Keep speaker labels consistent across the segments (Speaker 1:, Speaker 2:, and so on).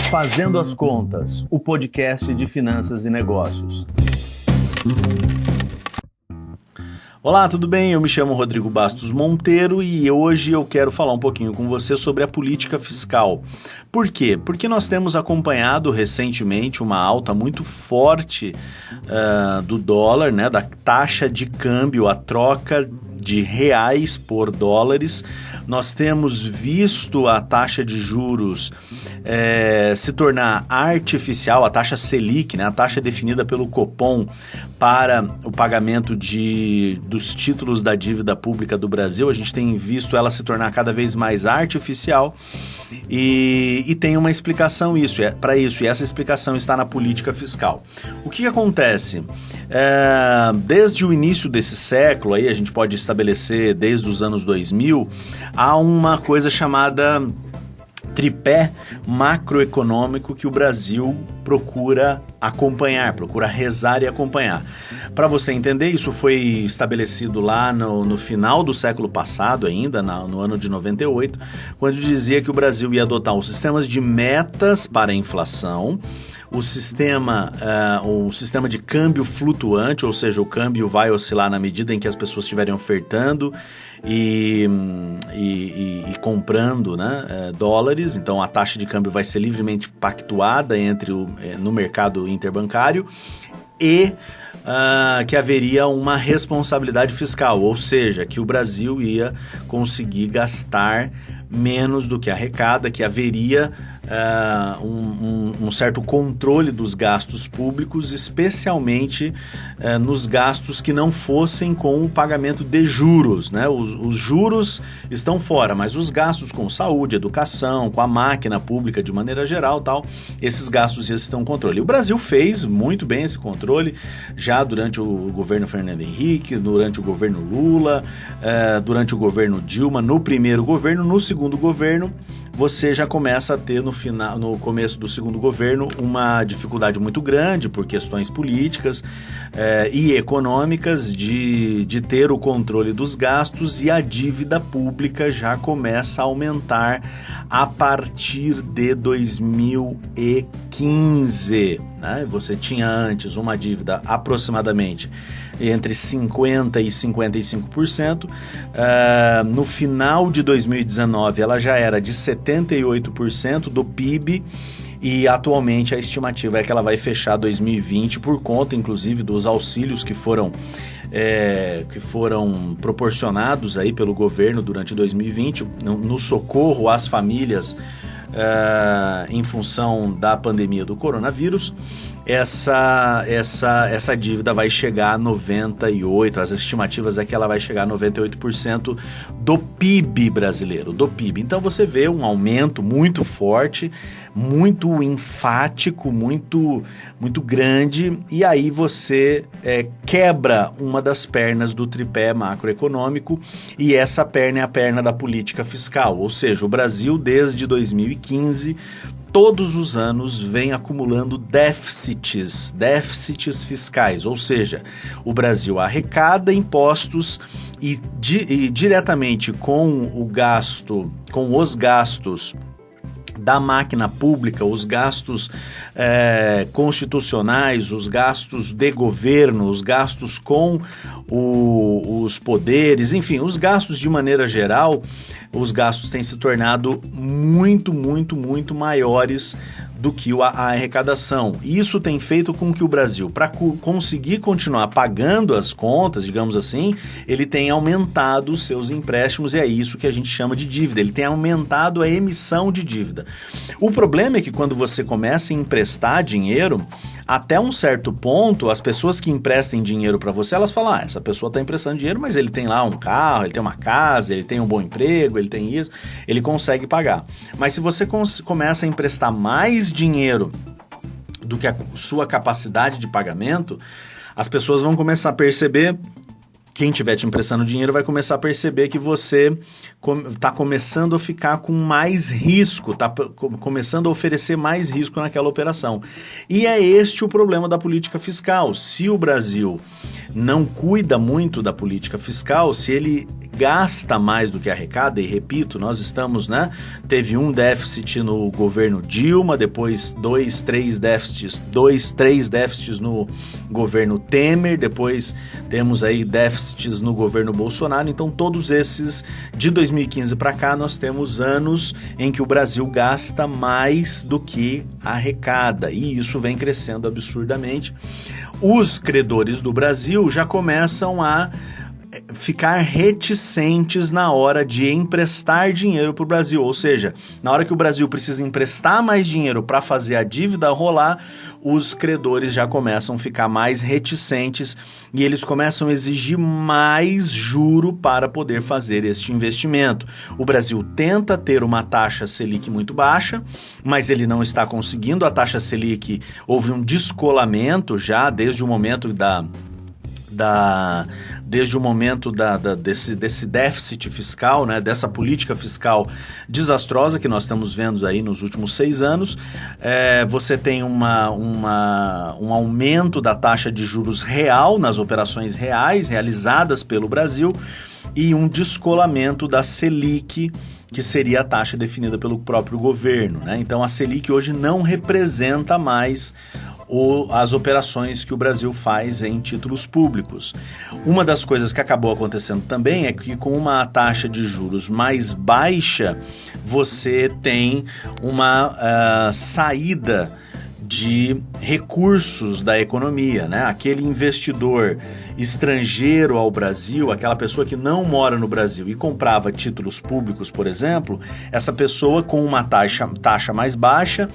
Speaker 1: Fazendo as Contas, o podcast de finanças e negócios. Olá, tudo bem? Eu me chamo Rodrigo Bastos Monteiro e hoje eu quero falar um pouquinho com você sobre a política fiscal. Por quê? Porque nós temos acompanhado recentemente uma alta muito forte do dólar, né, da taxa de câmbio, a troca de reais por dólares. Nós temos visto a taxa de juros se tornar artificial, a taxa Selic, né, a taxa definida pelo Copom para o pagamento dos títulos da dívida pública do Brasil. A gente tem visto ela se tornar cada vez mais artificial e tem uma explicação para isso, e essa explicação está na política fiscal. O que acontece? Desde o início desse século, aí a gente pode estabelecer desde os anos 2000, há uma coisa chamada tripé macroeconômico que o Brasil procura acompanhar, procura rezar e acompanhar. Para você entender, isso foi estabelecido lá no final do século passado ainda, no ano de 98, quando dizia que o Brasil ia adotar os sistemas de metas para a inflação, o sistema de câmbio flutuante, ou seja, o câmbio vai oscilar na medida em que as pessoas estiverem ofertando e comprando, né, dólares. Então a taxa de câmbio vai ser livremente pactuada no mercado interbancário e que haveria uma responsabilidade fiscal, ou seja, que o Brasil ia conseguir gastar menos do que arrecada, que haveria um certo controle dos gastos públicos, especialmente nos gastos que não fossem com o pagamento de juros, né? Os juros estão fora, mas os gastos com saúde, educação, com a máquina pública de maneira geral, esses gastos estão em controle. O Brasil fez muito bem esse controle já durante o governo Fernando Henrique, durante o governo Lula, durante o governo Dilma, no primeiro governo. No segundo governo, você já começa a ter no começo do segundo governo uma dificuldade muito grande por questões políticas e econômicas de ter o controle dos gastos, e a dívida pública já começa a aumentar a partir de 2015. Né? Você tinha antes uma dívida aproximadamente entre 50% e 55%. No final de 2019, ela já era de 78% do PIB, e atualmente a estimativa é que ela vai fechar 2020 por conta, inclusive, dos auxílios que foram proporcionados aí pelo governo durante 2020, no socorro às famílias em função da pandemia do coronavírus. Essa dívida vai chegar a 98%, as estimativas é que ela vai chegar a 98% do PIB brasileiro, do PIB. Então você vê um aumento muito forte, muito enfático, muito, muito grande, e aí você quebra uma das pernas do tripé macroeconômico, e essa perna é a perna da política fiscal, ou seja, o Brasil desde 2015 todos os anos vem acumulando déficits fiscais, ou seja, o Brasil arrecada impostos e diretamente com os gastos da máquina pública, os gastos constitucionais, os gastos de governo, os gastos com os poderes, enfim, os gastos de maneira geral, os gastos têm se tornado muito, muito, muito maiores do que a arrecadação. Isso tem feito com que o Brasil, para conseguir continuar pagando as contas, digamos assim, ele tem aumentado os seus empréstimos, e é isso que a gente chama de dívida. Ele tem aumentado a emissão de dívida. O problema é que quando você começa a emprestar dinheiro, até um certo ponto, as pessoas que emprestem dinheiro para você, elas falam, essa pessoa está emprestando dinheiro, mas ele tem lá um carro, ele tem uma casa, ele tem um bom emprego, ele tem isso, ele consegue pagar. Mas se você começa a emprestar mais dinheiro do que a sua capacidade de pagamento, as pessoas vão começar a perceber, quem estiver te emprestando dinheiro vai começar a perceber que você está começando a ficar com mais risco, está começando a oferecer mais risco naquela operação. E é este o problema da política fiscal. Se o Brasil não cuida muito da política fiscal, se ele gasta mais do que arrecada, e repito, nós estamos, né? Teve um déficit no governo Dilma, depois três déficits no governo Temer, depois temos aí déficits no governo Bolsonaro. Então todos esses, de 2015 para cá, nós temos anos em que o Brasil gasta mais do que arrecada, e isso vem crescendo absurdamente. Os credores do Brasil já começam a ficar reticentes na hora de emprestar dinheiro para o Brasil, ou seja, na hora que o Brasil precisa emprestar mais dinheiro para fazer a dívida rolar, os credores já começam a ficar mais reticentes e eles começam a exigir mais juro para poder fazer este investimento. O Brasil tenta ter uma taxa Selic muito baixa, mas ele não está conseguindo. A taxa Selic, houve um descolamento já desde o momento desse déficit fiscal, né, dessa política fiscal desastrosa que nós estamos vendo aí nos últimos 6 anos. Você tem um aumento da taxa de juros real nas operações reais realizadas pelo Brasil e um descolamento da Selic, que seria a taxa definida pelo próprio governo, né? Então a Selic hoje não representa mais as operações que o Brasil faz em títulos públicos. Uma das coisas que acabou acontecendo também é que, com uma taxa de juros mais baixa, você tem uma saída de recursos da economia, né? Aquele investidor estrangeiro ao Brasil, aquela pessoa que não mora no Brasil e comprava títulos públicos, por exemplo, essa pessoa com uma taxa mais baixa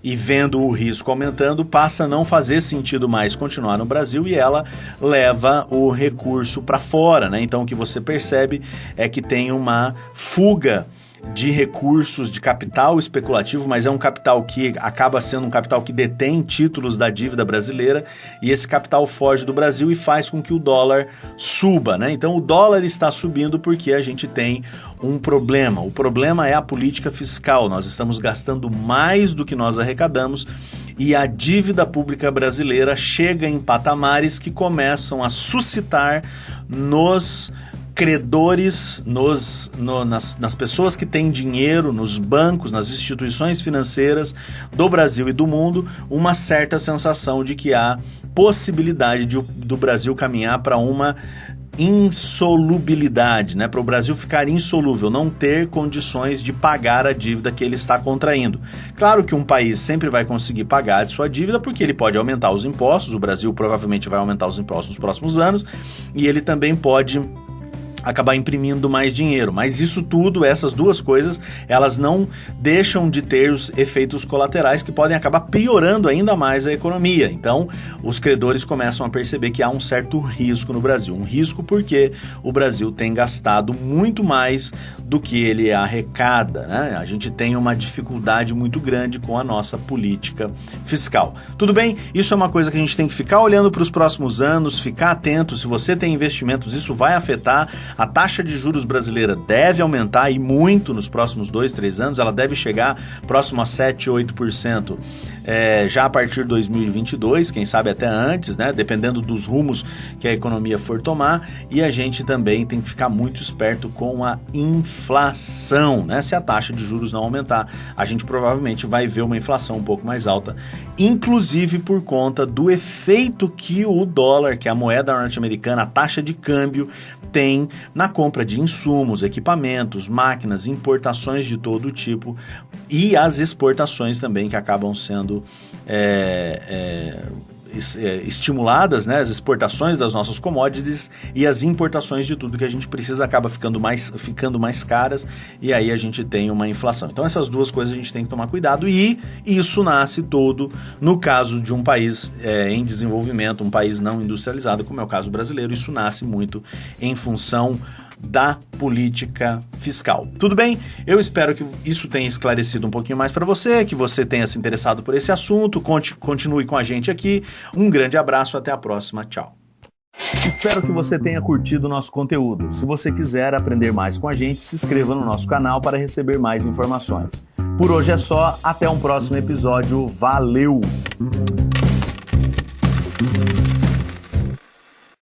Speaker 1: e vendo o risco aumentando, passa a não fazer sentido mais continuar no Brasil e ela leva o recurso para fora, né? Então o que você percebe é que tem uma fuga de recursos, de capital especulativo, mas é um capital que acaba sendo um capital que detém títulos da dívida brasileira, e esse capital foge do Brasil e faz com que o dólar suba, né? Então o dólar está subindo porque a gente tem um problema. O problema é a política fiscal. Nós estamos gastando mais do que nós arrecadamos e a dívida pública brasileira chega em patamares que começam a suscitar nos credores, nas pessoas que têm dinheiro, nos bancos, nas instituições financeiras do Brasil e do mundo, uma certa sensação de que há possibilidade do Brasil caminhar para uma insolubilidade, né? Para o Brasil ficar insolúvel, não ter condições de pagar a dívida que ele está contraindo. Claro que um país sempre vai conseguir pagar a sua dívida porque ele pode aumentar os impostos, o Brasil provavelmente vai aumentar os impostos nos próximos anos, e ele também pode acabar imprimindo mais dinheiro, mas isso tudo, essas duas coisas, elas não deixam de ter os efeitos colaterais que podem acabar piorando ainda mais a economia. Então, os credores começam a perceber que há um certo risco no Brasil, um risco porque o Brasil tem gastado muito mais do que ele arrecada, né? A gente tem uma dificuldade muito grande com a nossa política fiscal. Tudo bem? Isso é uma coisa que a gente tem que ficar olhando para os próximos anos, ficar atento. Se você tem investimentos, isso vai afetar. A taxa de juros brasileira deve aumentar e muito nos próximos 2-3 anos, ela deve chegar próximo a 7-8%, já a partir de 2022, quem sabe até antes, né? Dependendo dos rumos que a economia for tomar, e a gente também tem que ficar muito esperto com a inflação, né? Se a taxa de juros não aumentar, a gente provavelmente vai ver uma inflação um pouco mais alta, inclusive por conta do efeito que o dólar, que é a moeda norte-americana, a taxa de câmbio, tem na compra de insumos, equipamentos, máquinas, importações de todo tipo e as exportações também, que acabam sendo estimuladas, né? As exportações das nossas commodities e as importações de tudo que a gente precisa acaba ficando mais caras, e aí a gente tem uma inflação. Então essas duas coisas a gente tem que tomar cuidado, e isso nasce todo no caso de um país em desenvolvimento, um país não industrializado, como é o caso brasileiro. Isso nasce muito em função da política fiscal. Tudo bem? Eu espero que isso tenha esclarecido um pouquinho mais para você, que você tenha se interessado por esse assunto. Continue com a gente aqui. Um grande abraço, até a próxima. Tchau. Espero que você tenha curtido o nosso conteúdo. Se você quiser aprender mais com a gente, se inscreva no nosso canal para receber mais informações. Por hoje é só, até um próximo episódio. Valeu!